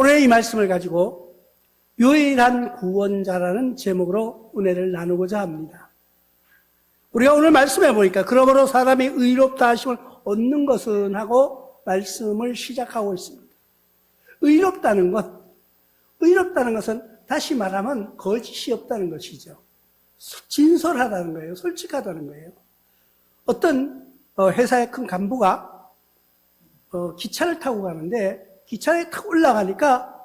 오늘 이 말씀을 가지고 유일한 구원자라는 제목으로 은혜를 나누고자 합니다. 우리가 오늘 말씀해 보니까 그러므로 사람이 의롭다 하심을 얻는 것은 하고 말씀을 시작하고 있습니다. 의롭다는 것은 다시 말하면 거짓이 없다는 것이죠. 진솔하다는 거예요. 솔직하다는 거예요. 어떤 회사의 큰 간부가 기차를 타고 가는데 기차에 탁 올라가니까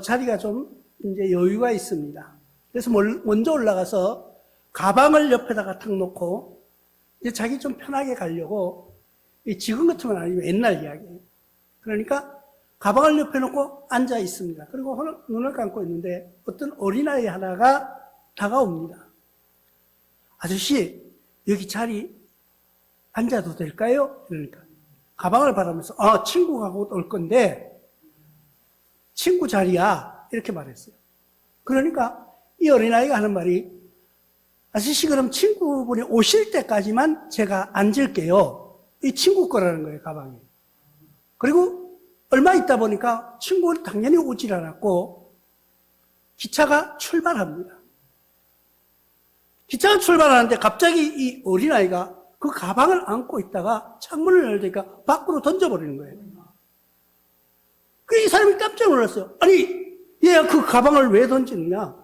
자리가 좀 이제 여유가 있습니다. 그래서 먼저 올라가서 가방을 옆에다가 탁 놓고 이제 자기 좀 편하게 가려고, 지금 같으면 아니면 옛날 이야기예요. 그러니까 가방을 옆에 놓고 앉아 있습니다. 그리고 눈을 감고 있는데 어떤 어린아이 하나가 다가옵니다. 아저씨, 여기 자리 앉아도 될까요? 그러니까 가방을 바라면서 친구가 곧 올 건데 친구 자리야, 이렇게 말했어요. 그러니까 이 어린아이가 하는 말이, 아저씨 그럼 친구분이 오실 때까지만 제가 앉을게요. 이 친구 거라는 거예요, 가방이. 그리고 얼마 있다 보니까 친구는 당연히 오질 않았고 기차가 출발합니다. 기차가 출발하는데 갑자기 이 어린아이가 그 가방을 안고 있다가 창문을 열니까 밖으로 던져버리는 거예요. 이 사람이 깜짝 놀랐어요. 아니, 얘가 그 가방을 왜 던지느냐?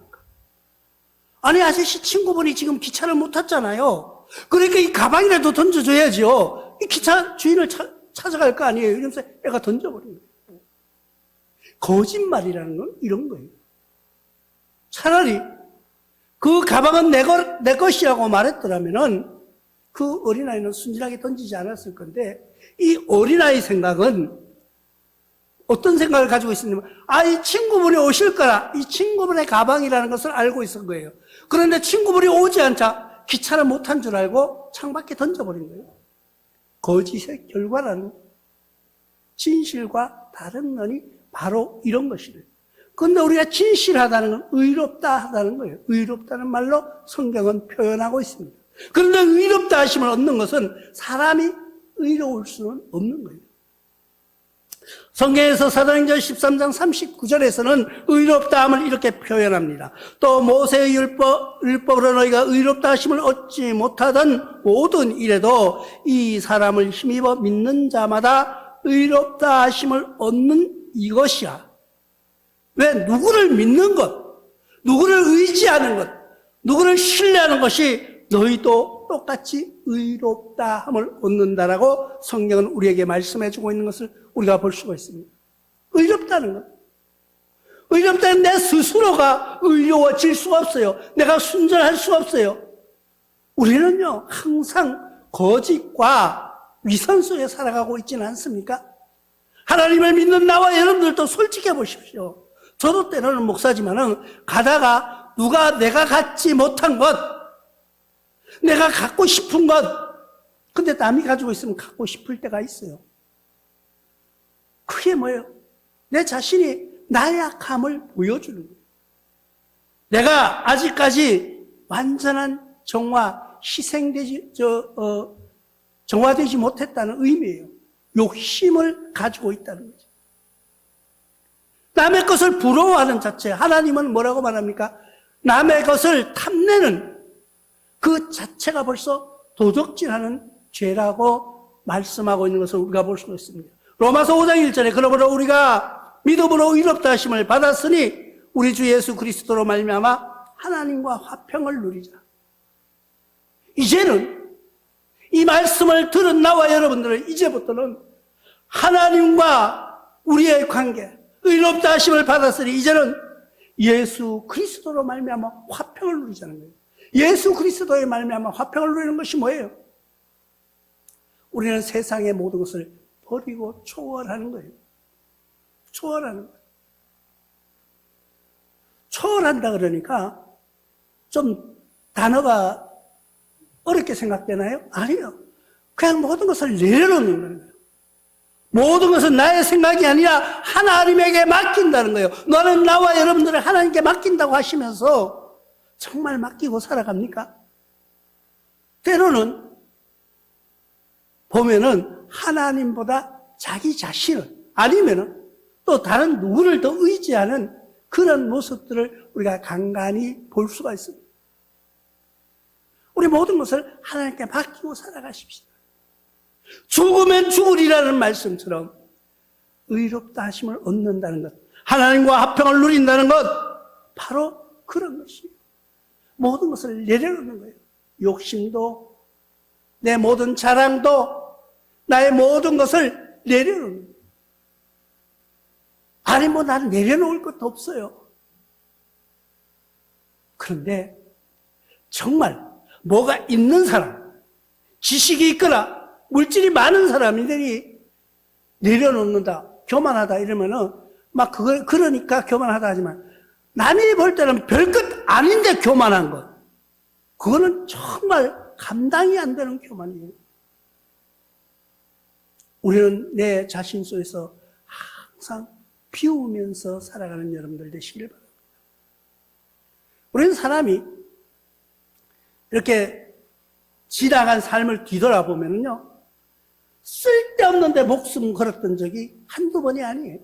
아니, 아저씨 친구분이 지금 기차를 못 탔잖아요. 그러니까 이 가방이라도 던져줘야죠. 이 기차 주인을 찾아갈 거 아니에요. 이러면서 애가 던져버린 거예요. 거짓말이라는 건 이런 거예요. 차라리 그 가방은 내 것이라고 말했더라면은 그 어린아이는 순진하게 던지지 않았을 건데, 이 어린아이 생각은 어떤 생각을 가지고 있었냐면, 이 친구분이 오실 거라, 이 친구분의 가방이라는 것을 알고 있었던 거예요. 그런데 친구분이 오지 않자 기차를 못한 줄 알고 창밖에 던져버린 거예요. 거짓의 결과라는, 진실과 다른 면이 바로 이런 것이래요. 그런데 우리가 진실하다는 건 의롭다 하다는 거예요. 의롭다는 말로 성경은 표현하고 있습니다. 그런데 의롭다 하심을 얻는 것은 사람이 의로울 수는 없는 거예요. 성경에서 사도행전 13장 39절에서는 의롭다 함을 이렇게 표현합니다. 또 모세의 율법으로 너희가 의롭다 하심을 얻지 못하던 모든 일에도 이 사람을 힘입어 믿는 자마다 의롭다 하심을 얻는 이것이야. 왜? 누구를 믿는 것, 누구를 의지하는 것, 누구를 신뢰하는 것이 너희도 똑같이 의롭다 함을 얻는다라고 성경은 우리에게 말씀해 주고 있는 것을 우리가 볼 수가 있습니다. 의롭다는 것. 의롭다는 내 스스로가 의로워질 수가 없어요. 내가 순전할 수가 없어요. 우리는요, 항상 거짓과 위선 속에 살아가고 있지는 않습니까? 하나님을 믿는 나와 여러분들도 솔직해 보십시오. 저도 때로는 목사지만은 가다가 누가 내가 갖지 못한 것, 내가 갖고 싶은 것, 근데 남이 가지고 있으면 갖고 싶을 때가 있어요. 그게 뭐예요? 내 자신이 나약함을 보여주는 거예요. 내가 아직까지 완전한 정화되지 못했다는 의미예요. 욕심을 가지고 있다는 거죠. 남의 것을 부러워하는 자체, 하나님은 뭐라고 말합니까? 남의 것을 탐내는 그 자체가 벌써 도적질하는 죄라고 말씀하고 있는 것을 우리가 볼 수가 있습니다. 로마서 5장 1절에 그러므로 우리가 믿음으로 의롭다 하심을 받았으니 우리 주 예수 그리스도로 말미암아 하나님과 화평을 누리자. 이제는 이 말씀을 들은 나와 여러분들은 이제부터는 하나님과 우리의 관계, 의롭다 하심을 받았으니 이제는 예수 그리스도로 말미암아 화평을 누리자는 거예요. 예수 그리스도의 말미암아 화평을 누리는 것이 뭐예요? 우리는 세상의 모든 것을 버리고 초월하는 거예요. 초월하는 거예요. 초월한다 그러니까 좀 단어가 어렵게 생각되나요? 아니에요. 그냥 모든 것을 내려놓는 거예요. 모든 것은 나의 생각이 아니라 하나님에게 맡긴다는 거예요. 너는 나와 여러분들을 하나님께 맡긴다고 하시면서 정말 맡기고 살아갑니까? 때로는 보면은 하나님보다 자기 자신을, 아니면은 또 다른 누구를 더 의지하는 그런 모습들을 우리가 간간히 볼 수가 있습니다. 우리 모든 것을 하나님께 맡기고 살아가십시다. 죽으면 죽으리라는 말씀처럼 의롭다 하심을 얻는다는 것, 하나님과 화평을 누린다는 것, 바로 그런 것이에요. 모든 것을 내려놓는 거예요. 욕심도, 내 모든 자랑도, 나의 모든 것을 내려놓는 거예요. 아니 나는 내려놓을 것도 없어요. 그런데 정말 뭐가 있는 사람, 지식이 있거나 물질이 많은 사람들이 내려놓는다, 교만하다 이러면은 막 그러니까 교만하다 하지만, 남이 볼 때는 별것 아닌데 교만한 것, 그거는 정말 감당이 안 되는 교만이에요. 우리는 내 자신 속에서 항상 비우면서 살아가는 여러분들 되시길 바랍니다. 우리는 사람이 이렇게 지나간 삶을 뒤돌아보면요, 쓸데없는데 목숨 걸었던 적이 한두 번이 아니에요.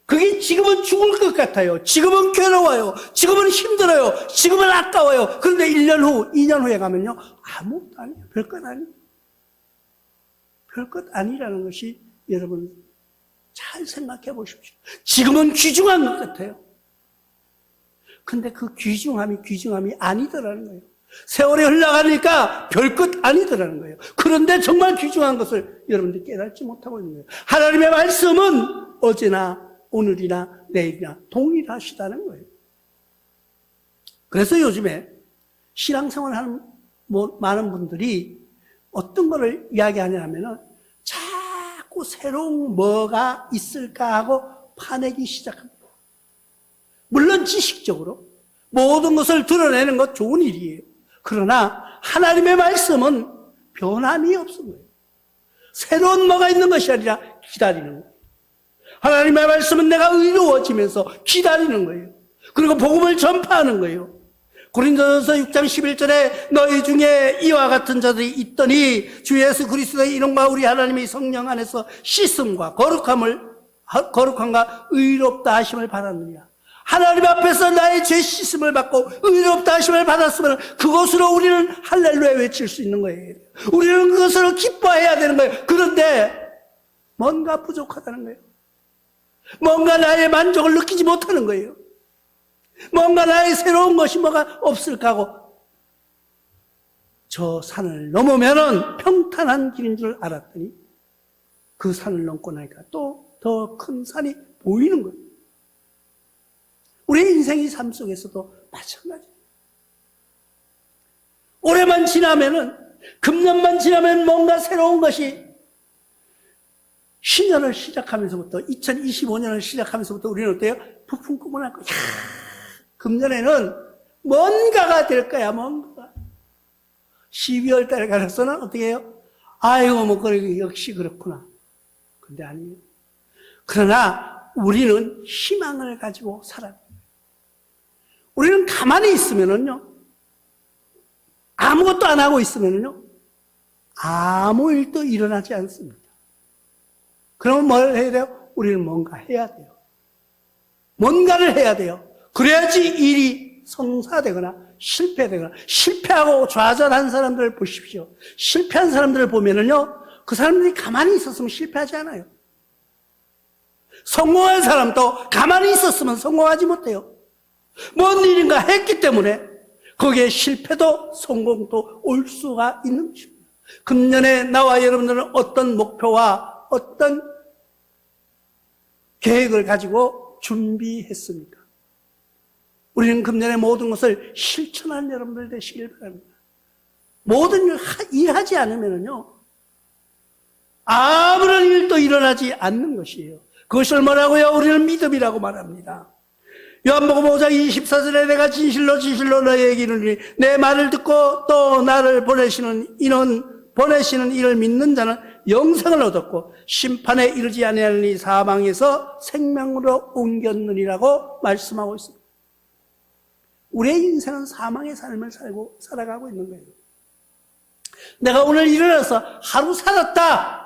그게 지금은 죽을 것 같아요. 지금은 괴로워요. 지금은 힘들어요. 지금은 아까워요. 그런데 1년 후, 2년 후에 가면요, 아무것도 아니에요. 별것 아니에요. 별것 아니라는 것이 여러분 잘 생각해 보십시오. 지금은 귀중한 것 같아요. 근데 그 귀중함이 아니더라는 거예요. 세월이 흘러가니까 별것 아니더라는 거예요. 그런데 정말 귀중한 것을 여러분들이 깨닫지 못하고 있는 거예요. 하나님의 말씀은 어제나 오늘이나 내일이나 동일하시다는 거예요. 그래서 요즘에 신앙생활 하는 많은 분들이 어떤 거를 이야기하냐면은 자꾸 새로운 뭐가 있을까 하고 파내기 시작합니다. 물론 지식적으로 모든 것을 드러내는 것 좋은 일이에요. 그러나 하나님의 말씀은 변함이 없는 거예요. 새로운 뭐가 있는 것이 아니라 기다리는 거예요. 하나님의 말씀은 내가 의로워지면서 기다리는 거예요. 그리고 복음을 전파하는 거예요. 고린도전서 6장 11절에 너희 중에 이와 같은 자들이 있더니 주 예수 그리스도의 이름과 우리 하나님의 성령 안에서 씻음과 거룩함과 의롭다 하심을 받았느냐. 하나님 앞에서 나의 죄 씻음을 받고 의롭다 하심을 받았으면 그것으로 우리는 할렐루야 외칠 수 있는 거예요. 우리는 그것으로 기뻐해야 되는 거예요. 그런데 뭔가 부족하다는 거예요. 뭔가 나의 만족을 느끼지 못하는 거예요. 뭔가 나의 새로운 것이 뭐가 없을까 하고 저 산을 넘으면은 평탄한 길인 줄 알았더니 그 산을 넘고 나니까 또 더 큰 산이 보이는 거예요. 우리의 인생의 삶 속에서도 마찬가지예요. 올해만 지나면은, 금년만 지나면 뭔가 새로운 것이, 신년을 시작하면서부터 2025년을 시작하면서부터 우리는 어때요? 부푼 꿈을 할 거야. 금년에는 뭔가가 될 거야. 뭔가가 12월 달에 가서는 어떻게 해요? 아이고 그래 역시 그렇구나. 근데 아니에요. 그러나 우리는 희망을 가지고 살아요. 우리는 가만히 있으면은요, 아무것도 안 하고 있으면은요, 아무 일도 일어나지 않습니다. 그러면 뭘 해야 돼요? 우리는 뭔가 해야 돼요. 뭔가를 해야 돼요. 그래야지 일이 성사되거나 실패되거나, 실패하고 좌절한 사람들을 보십시오. 실패한 사람들을 보면은요, 그 사람들이 가만히 있었으면 실패하지 않아요. 성공한 사람도 가만히 있었으면 성공하지 못해요. 뭔 일인가 했기 때문에 거기에 실패도 성공도 올 수가 있는 것입니다. 금년에 나와 여러분들은 어떤 목표와 어떤 계획을 가지고 준비했습니까? 우리는 금년에 모든 것을 실천한 여러분들 되시길 바랍니다. 모든 일하지 않으면요, 아무런 일도 일어나지 않는 것이에요. 그것을 뭐라고요? 우리는 믿음이라고 말합니다. 요한복음 5장 24절에 내가 진실로 너희에게 이르노니 내 말을 듣고 또 나를 보내시는 이를 믿는 자는 영생을 얻었고 심판에 이르지 아니하느니 사망에서 생명으로 옮겼느니라고 말씀하고 있습니다. 우리의 인생은 사망의 삶을 살아가고 있는 거예요. 내가 오늘 일어나서 하루 살았다.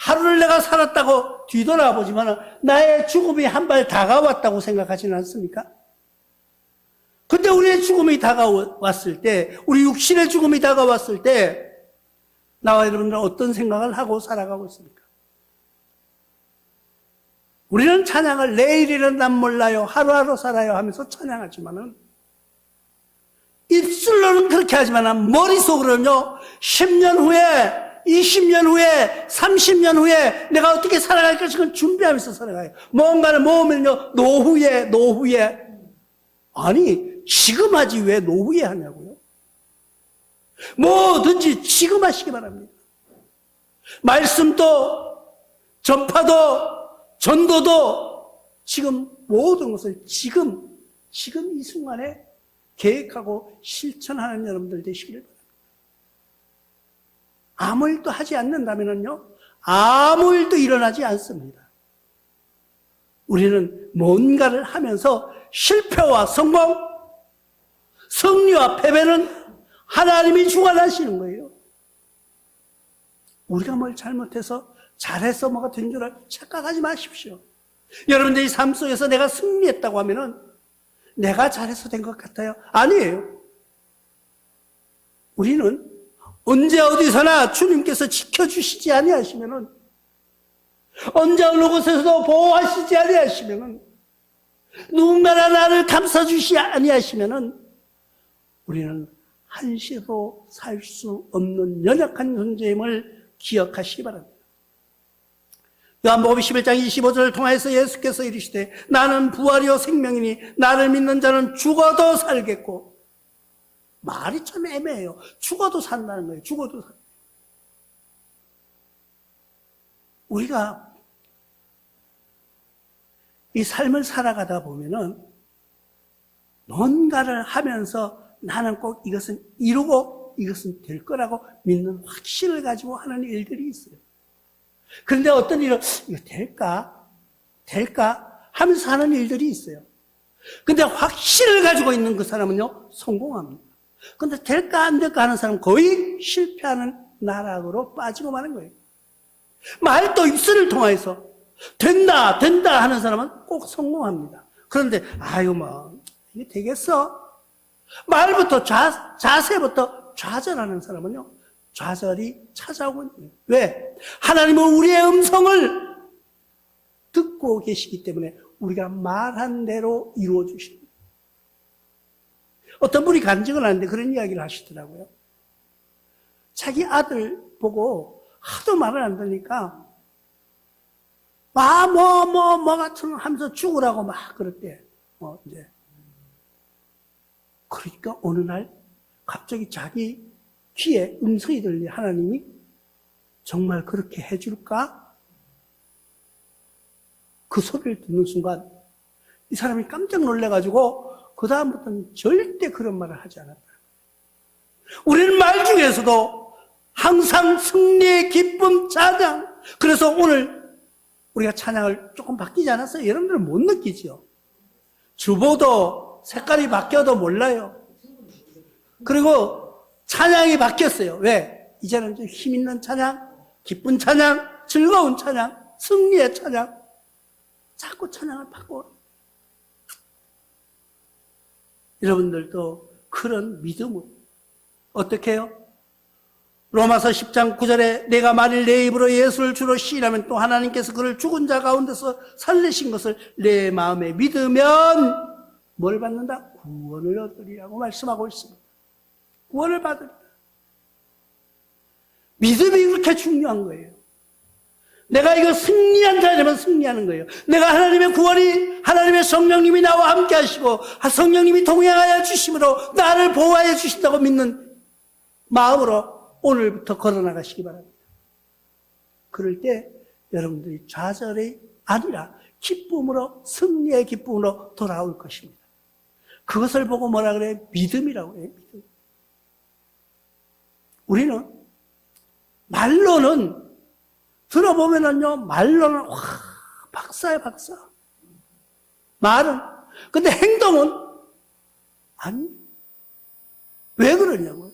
하루를 내가 살았다고 뒤돌아보지만 나의 죽음이 한 발 다가왔다고 생각하지는 않습니까? 근데 우리의 죽음이 다가왔을 때, 우리 육신의 죽음이 다가왔을 때 나와 여러분들은 어떤 생각을 하고 살아가고 있습니까? 우리는 찬양을 내일이란 난 몰라요, 하루하루 살아요 하면서 찬양하지만은 입술로는 그렇게 하지만 머릿속으로는요 10년 후에 20년 후에 30년 후에 내가 어떻게 살아갈 것인가 준비하면서 살아가요. 뭔가를 모으면요 노후에 아니 지금 하지 왜 노후에 하냐고요. 뭐든지 지금 하시기 바랍니다. 말씀도 전파도 전도도 지금 모든 것을 지금 이 순간에 계획하고 실천하는 여러분들 되시기를 바랍니다. 아무 일도 하지 않는다면요 아무 일도 일어나지 않습니다. 우리는 뭔가를 하면서 실패와 성공, 승리와 패배는 하나님이 주관하시는 거예요. 우리가 뭘 잘못해서 잘해서 뭐가 된 줄 착각하지 마십시오. 여러분들이 삶 속에서 내가 승리했다고 하면은 내가 잘해서 된 것 같아요? 아니에요. 우리는 언제 어디서나 주님께서 지켜주시지 아니하시면은, 언제 어느 곳에서도 보호하시지 아니하시면은, 누군가나 나를 감싸주시지 아니하시면은 우리는 한시도 살 수 없는 연약한 존재임을 기억하시기 바랍니다. 요한복음 11장 25절을 통해서 예수께서 이르시되 나는 부활이요 생명이니 나를 믿는 자는 죽어도 살겠고, 말이 참 애매해요. 죽어도 산다는 거예요. 죽어도 산다. 우리가 이 삶을 살아가다 보면은 뭔가를 하면서 나는 꼭 이것은 이루고 이것은 될 거라고 믿는 확신을 가지고 하는 일들이 있어요. 그런데 어떤 일은 이거 될까 하면서 하는 일들이 있어요. 근데 확신을 가지고 있는 그 사람은요 성공합니다. 근데 될까 안 될까 하는 사람은 거의 실패하는 나락으로 빠지고 마는 거예요. 말도 입술을 통해서 된다 하는 사람은 꼭 성공합니다. 그런데 아유 뭐 이게 되겠어? 말부터 자세부터 좌절하는 사람은요 좌절이 찾아오고 있는 거예요. 왜? 하나님은 우리의 음성을 듣고 계시기 때문에 우리가 말한 대로 이루어 주십니다. 어떤 분이 간증을 하는데 그런 이야기를 하시더라고요. 자기 아들 보고 하도 말을 안 들으니까 뭐 같은 하면서 죽으라고 막 그랬대. 이제. 그러니까 어느 날 갑자기 자기 귀에 음성이 들리 하나님이 정말 그렇게 해줄까? 그 소리를 듣는 순간 이 사람이 깜짝 놀래가지고 그 다음부터는 절대 그런 말을 하지 않았다. 우리는 말 중에서도 항상 승리의 기쁨 찬양. 그래서 오늘 우리가 찬양을 조금 바뀌지 않았어요? 여러분들은 못 느끼죠? 주보도 색깔이 바뀌어도 몰라요. 그리고 찬양이 바뀌었어요. 왜? 이제는 좀 힘있는 찬양, 기쁜 찬양, 즐거운 찬양, 승리의 찬양. 자꾸 찬양을 바꿔. 여러분들도 그런 믿음을 어떻게 해요? 로마서 10장 9절에 내가 만일 내 입으로 예수를 주로 시인하면 또 하나님께서 그를 죽은 자 가운데서 살리신 것을 내 마음에 믿으면 뭘 받는다? 구원을 얻으리라고 말씀하고 있습니다. 구원을 받으리라. 믿음이 그렇게 중요한 거예요. 내가 이거 승리한 자라면 승리하는 거예요. 내가 하나님의 구원이, 하나님의 성령님이 나와 함께 하시고 성령님이 동행하여 주심으로 나를 보호하여 주신다고 믿는 마음으로 오늘부터 걸어나가시기 바랍니다. 그럴 때 여러분들이 좌절이 아니라 기쁨으로, 승리의 기쁨으로 돌아올 것입니다. 그것을 보고 뭐라 그래요? 믿음이라고 해요. 믿음. 우리는 말로는 들어보면은요, 말로는 와, 박사야, 박사. 말은. 근데 행동은 아니. 왜 그러냐고요?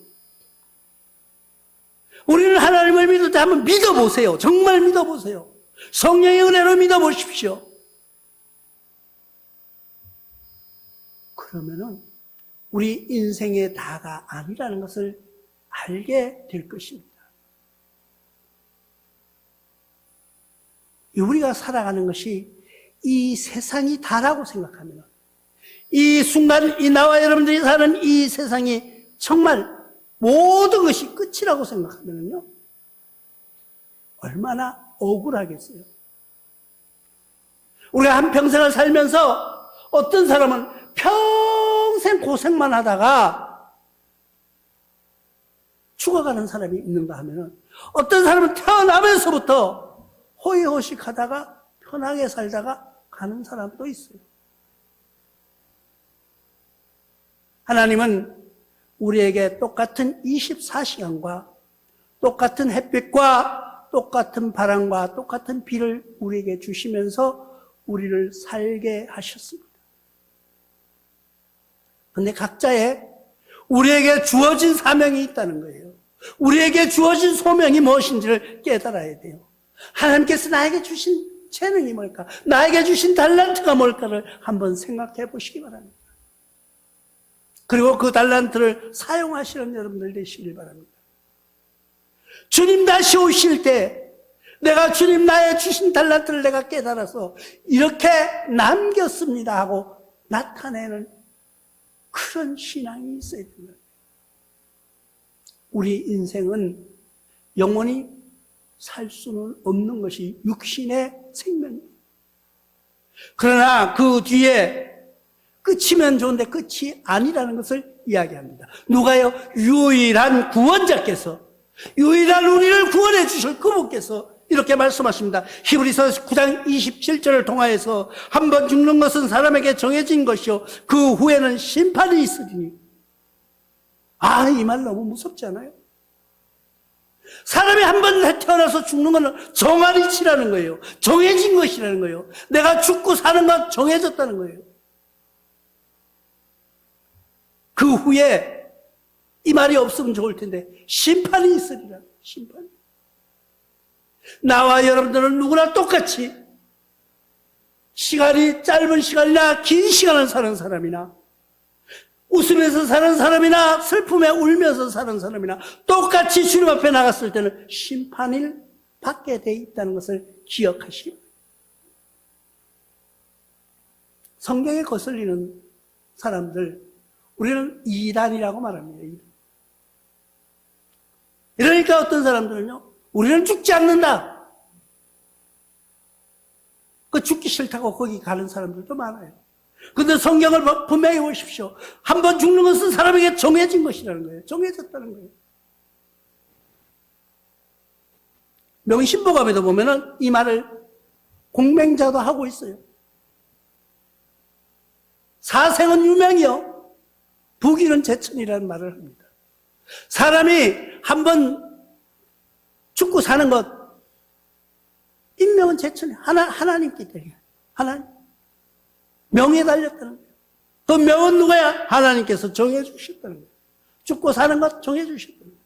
우리는 하나님을 믿을 때 한번 믿어보세요. 정말 믿어보세요. 성령의 은혜로 믿어보십시오. 그러면은 우리 인생의 다가 아니라는 것을 알게 될 것입니다. 우리가 살아가는 것이 이 세상이 다라고 생각하면, 이 순간, 이 나와 여러분들이 사는 이 세상이 정말 모든 것이 끝이라고 생각하면요, 얼마나 억울하겠어요. 우리가 한평생을 살면서 어떤 사람은 평생 고생만 하다가 죽어가는 사람이 있는가 하면은, 어떤 사람은 태어나면서부터 호의호식 하다가 편하게 살다가 가는 사람도 있어요. 하나님은 우리에게 똑같은 24시간과 똑같은 햇빛과 똑같은 바람과 똑같은 비를 우리에게 주시면서 우리를 살게 하셨습니다. 그런데 각자의 우리에게 주어진 사명이 있다는 거예요. 우리에게 주어진 소명이 무엇인지를 깨달아야 돼요. 하나님께서 나에게 주신 재능이 뭘까? 나에게 주신 달란트가 뭘까를 한번 생각해 보시기 바랍니다. 그리고 그 달란트를 사용하시는 여러분들 되시길 바랍니다. 주님 다시 오실 때 내가 주님 나의 주신 달란트를 내가 깨달아서 이렇게 남겼습니다 하고 나타내는 그런 신앙이 있어야 됩니다. 우리 인생은 영원히 살 수는 없는 것이 육신의 생명입니다. 그러나 그 뒤에 끝이면 좋은데 끝이 아니라는 것을 이야기합니다. 누가요? 유일한 구원자께서, 유일한 우리를 구원해 주실 그분께서 이렇게 말씀하십니다. 히브리서 9장 27절을 통하여서 한 번 죽는 것은 사람에게 정해진 것이요 그 후에는 심판이 있으리니. 이 말 너무 무섭지 않아요? 사람이 한 번 태어나서 죽는 것은 정한 이치라는 거예요. 정해진 것이라는 거예요. 내가 죽고 사는 건 정해졌다는 거예요. 그 후에 이 말이 없으면 좋을 텐데 심판이 있으리라. 심판이. 나와 여러분들은 누구나 똑같이 시간이 짧은 시간이나 긴 시간을 사는 사람이나 웃으면서 사는 사람이나 슬픔에 울면서 사는 사람이나 똑같이 주님 앞에 나갔을 때는 심판을 받게 돼 있다는 것을 기억하시오. 성경에 거슬리는 사람들, 우리는 이단이라고 말합니다. 이러니까 어떤 사람들은요, 우리는 죽지 않는다. 그 죽기 싫다고 거기 가는 사람들도 많아요. 그런데 성경을 분명히 보십시오. 한 번 죽는 것은 사람에게 정해진 것이라는 거예요. 정해졌다는 거예요. 명신보감에도 보면은 이 말을 공맹자도 하고 있어요. 사생은 유명이요 부귀는 제천이라는 말을 합니다. 사람이 한 번 죽고 사는 것, 인명은 제천이 하나님께 때문에 하나님 명에 달렸다는 거예요. 그 명은 누구야? 하나님께서 정해 주셨다는 거예요. 죽고 사는 것 정해 주셨다는 거예요.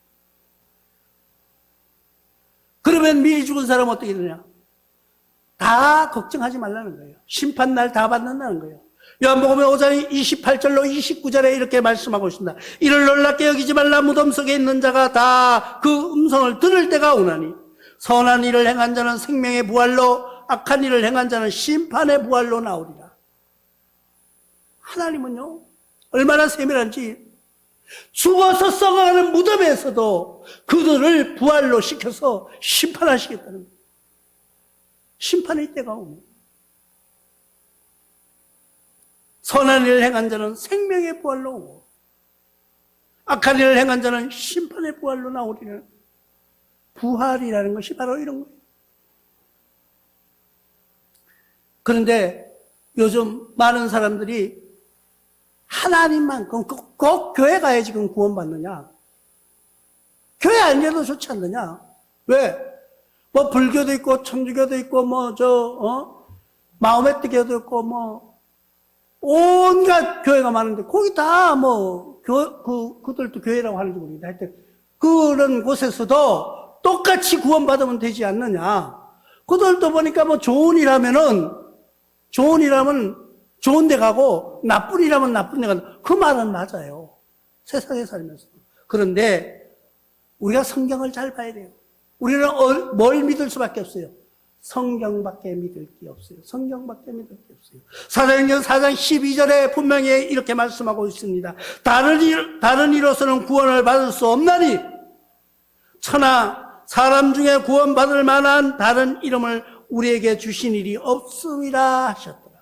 그러면 미리 죽은 사람은 어떻게 되냐? 다 걱정하지 말라는 거예요. 심판날 다 받는다는 거예요. 요한복음 5장 28절로 29절에 이렇게 말씀하고 있습니다. 이를 놀랍게 여기지 말라. 무덤 속에 있는 자가 다 그 음성을 들을 때가 오나니 선한 일을 행한 자는 생명의 부활로 악한 일을 행한 자는 심판의 부활로 나오리라. 하나님은요 얼마나 세밀한지 죽어서 썩어가는 무덤에서도 그들을 부활로 시켜서 심판하시겠다는 거예요. 심판의 때가 오면 선한 일을 행한 자는 생명의 부활로 오고 악한 일을 행한 자는 심판의 부활로 나오리라. 부활이라는 것이 바로 이런 거예요. 그런데 요즘 많은 사람들이 하나님만큼 꼭 교회 가야지 그럼 구원받느냐? 교회 안 가도 좋지 않느냐? 왜? 뭐 불교도 있고 천주교도 있고 마음의 뜨개도 있고 온갖 교회가 많은데 거기 다 그들도 교회라고 하는지 모르겠는데 하여튼 그런 곳에서도 똑같이 구원받으면 되지 않느냐. 그들도 보니까 뭐 좋은 일하면 좋은 데 가고 나쁜 일하면 나쁜 데 가고 그 말은 맞아요. 세상에 살면서. 그런데 우리가 성경을 잘 봐야 돼요. 우리는 뭘 믿을 수밖에 없어요. 성경밖에 믿을 게 없어요. 성경밖에 믿을 게 없어요. 사도행전 4장 12절에 분명히 이렇게 말씀하고 있습니다. 다른 이로서는 구원을 받을 수 없나니 천하 사람 중에 구원받을 만한 다른 이름을 우리에게 주신 일이 없음이라 하셨더라.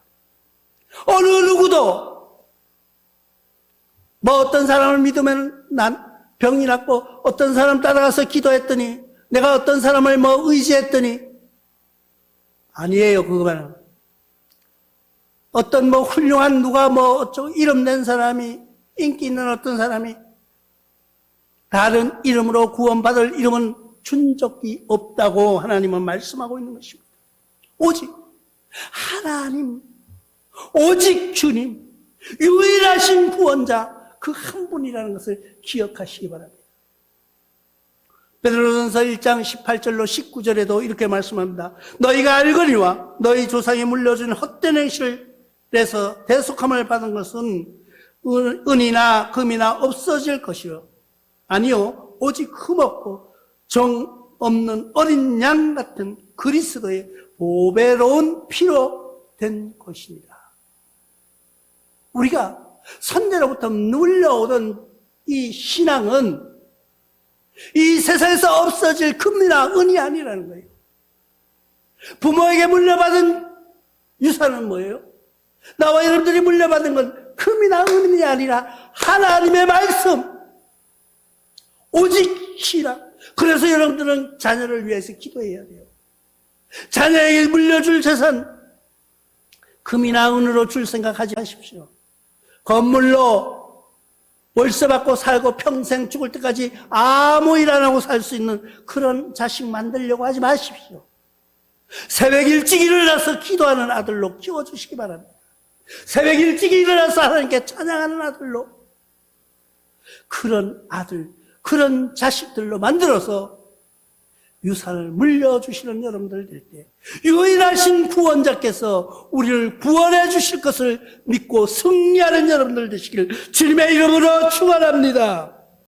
어느 누구도 뭐 어떤 사람을 믿으면 난 병이 낫고 어떤 사람 따라가서 기도했더니 내가 어떤 사람을 뭐 의지했더니 아니에요. 그거는 어떤 뭐 훌륭한 누가 뭐 어쩌고 이름 낸 사람이 인기 있는 어떤 사람이 다른 이름으로 구원받을 이름은 준 적이 없다고 하나님은 말씀하고 있는 것입니다. 오직 하나님, 오직 주님, 유일하신 구원자 그 한 분이라는 것을 기억하시기 바랍니다. 베드로전서 1장 18절로 19절에도 이렇게 말씀합니다. 너희가 알거니와 너희 조상이 물려준 헛된 행실을 해서 대속함을 받은 것은 은이나 금이나 없어질 것이요 아니요 오직 흠없고 정 없는 어린 양 같은 그리스도의 보배로운 피로 된 것입니다. 우리가 선대로부터 물려오던 이 신앙은 이 세상에서 없어질 금이나 은이 아니라는 거예요. 부모에게 물려받은 유산은 뭐예요? 나와 여러분들이 물려받은 건 금이나 은이 아니라 하나님의 말씀, 오직 신앙. 그래서 여러분들은 자녀를 위해서 기도해야 돼요. 자녀에게 물려줄 재산 금이나 은으로 줄 생각하지 마십시오. 건물로 월세 받고 살고 평생 죽을 때까지 아무 일 안 하고 살 수 있는 그런 자식 만들려고 하지 마십시오. 새벽 일찍 일어나서 기도하는 아들로 키워주시기 바랍니다. 새벽 일찍 일어나서 하나님께 찬양하는 아들로, 그런 아들, 그런 자식들로 만들어서 유산을 물려주시는 여러분들 될 때 유일하신 구원자께서 우리를 구원해 주실 것을 믿고 승리하는 여러분들 되시길 주님의 이름으로 축원합니다.